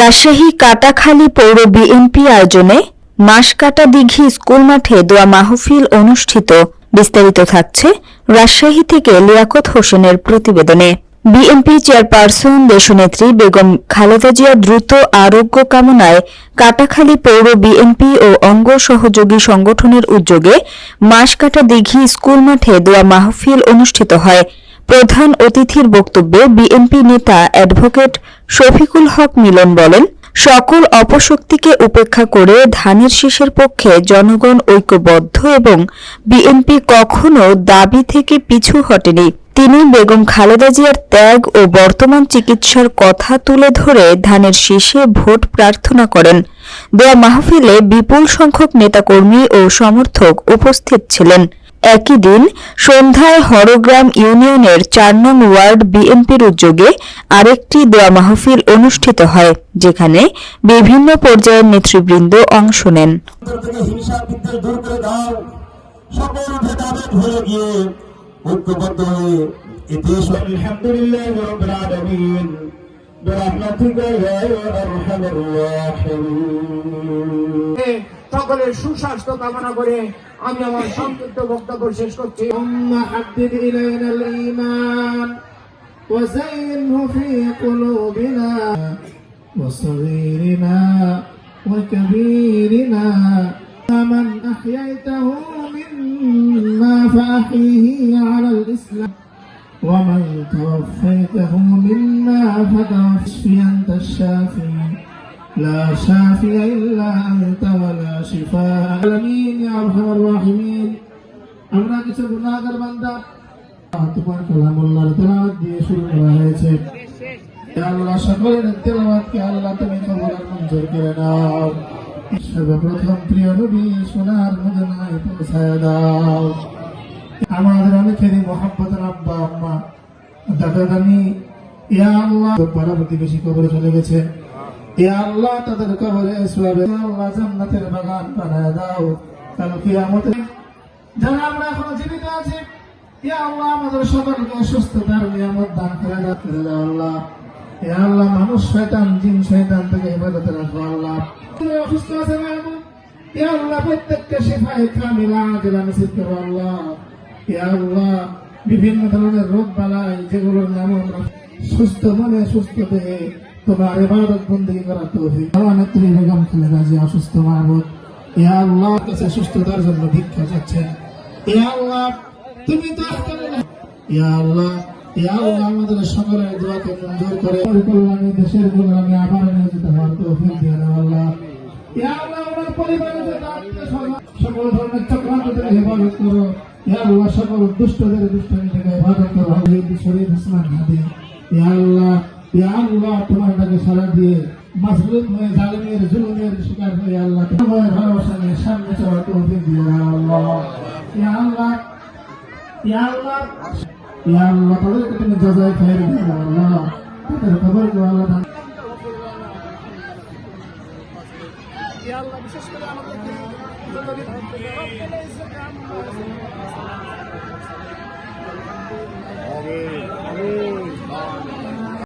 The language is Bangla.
রাজশাহী কাটাখালী পৌর বিএনপি আয়োজনে মাসকাটা দিঘি স্কুল মাঠে দোয়া মাহফিল অনুষ্ঠিত। বিস্তারিত থাকছে রাজশাহী থেকে লিয়াকত হোসেনের প্রতিবেদনে। বিএনপি চেয়ারপারসন দেশনেত্রী বেগম খালেদা জিয়ার দ্রুত আরোগ্য কামনায় কাটাখালী পৌর বিএনপি ও অঙ্গ সহযোগী সংগঠনের উদ্যোগে মাসকাটা দিঘি স্কুল মাঠে দোয়া মাহফিল অনুষ্ঠিত হয়। প্রধান অতিথির বক্তব্যে বিএনপি নেতা অ্যাডভোকেট শফিকুল হক মিলন বলেন, সকল অপশক্তিকে উপেক্ষা করে ধানের শীষের পক্ষে জনগণ ঐক্যবদ্ধ এবং বিএনপি কখনো দাবি থেকে পিছু হটেনি। তিনি বেগম খালেদা জিয়ার ত্যাগ ও বর্তমান চিকিৎসার কথা তুলে ধরে ধানের শীষে ভোট প্রার্থনা করেন। দোয়া মাহফিলে বিপুল সংখ্যক নেতাকর্মী ও সমর্থক উপস্থিত ছিলেন। একই দিন সন্ধ্যায় হরগ্রাম ইউনিয়নের ৪ নং ওয়ার্ড বিএনপির উদ্যোগে আরেকটি দোয়া মাহফিল অনুষ্ঠিত হয়, যেখানে বিভিন্ন পর্যায়ের নেতৃবৃন্দ অংশ নেন। সকলের সুস্বাস্থ্য কামনা করে আমি আমার সংক্ষিপ্ত বক্তব্য শেষ করছি। হাব্বিব ইলাইনাল ঈমান ওয়া যায়িনহু ফি কুলুবিনা ওয়া সগীরিনা ওয়া কাবীরিনা মান আহয়াইতাহু মিন্না ফাআহইহি আলাল ইসলাম ওয়া মান তাওয়াফাইতাহু মিন্না ফাতাওফি আনতাশ শাফি لا شافي إلا أنت ولا شفاء آمين يا أرحم الراحمين। আমরা কিছু গুনাহগার বান্দা তোমার কালামুল্লাহর তেলাওয়াত দিয়ে শুরু করা হয়েছে। হে আল্লাহ, সকলের তেলাওয়াতকে আল্লাহ তুমি কবুল আর মঞ্জুর করে নাও। সর্বপ্রথম প্রিয় নবী সোনার মদিনায় পৌঁছায় দাও। আমাদের অনেকেরই মুহাব্বতের আব্বা আম্মা দাদা দাদি ইয়া আল্লাহ পাড়া প্রতিবেশী কবরে চলে গেছে। ইয়া আল্লাহ, তাদের কবরে সওয়াবে আল্লাহ জান্নাতের বাগান বানায় দাও। কাল কিয়ামতে যারা আমরা এখনো জীবিত আছি, ইয়া আল্লাহ আমাদের সকলকে সুস্থতার নিয়ামত দান করে দাও আল্লাহ। ইয়া আল্লাহ, মানুষ শয়তান জিন শয়তান থেকে হেফাজতে রাখো আল্লাহ। অসুস্থ আছে মাহবুব, ইয়া আল্লাহ প্রত্যেককে শিফায়ে কামিলা আজলা নসিব করো আল্লাহ। ইয়া আল্লাহ, বিভিন্ন ধরনের রোগ বালাই যেগুলোর নাম আমরা সুস্থ মনে সুস্থ দেহে তোমার ইবাদত বন্দেগী করার তৌফিক দাও। নেত্রী বেগম খালেদা জিয়া অসুস্থ মাহবুব, ইয়া আল্লাহ কাছে সুস্থতার জন্য ভিক্ষা চাচ্ছেন। ইয়া আল্লাহ, তুমি তো ইয়া আল্লাহ, ইয়া আল্লাহ আমাদের সকলের দোয়াকে মঞ্জুর করে কল্যাণী দেশের কল্যাণে আবার নিয়োজিত হওয়ার তৌফিক দিয়ে দাও আল্লাহ। ইয়া আল্লাহ, আমার পরিবারের সকল ধরনের চক্রান্ত থেকে হেফাজত করো। ইয়া আল্লাহ, সকল দুষ্টদের দুষ্টামি থেকে হেফাজত করো। শরীফ ওসমান হাদি, ইয়া আল্লাহ, ইয়া আল্লাহ তোমার ডাকে সাড়া দিয়ে মাজলুম হয়ে জালিমের জুলুমের শিকার হয়ে আল্লাহ তোমার ভালোবাসা নিয়ে সামনে চলার তৌফিক দিয়ে দাও আল্লাহ। ইয়া আল্লাহ, ইয়া আল্লাহ, ইয়া আল্লাহ তাদেরকে তুমি জাযায়ে খায়র দাও আল্লাহ। তাদের কবরকে আল্লাহ ইয়া আল্লাহ বিশেষ করে আমাদেরকে আমিন আমিন।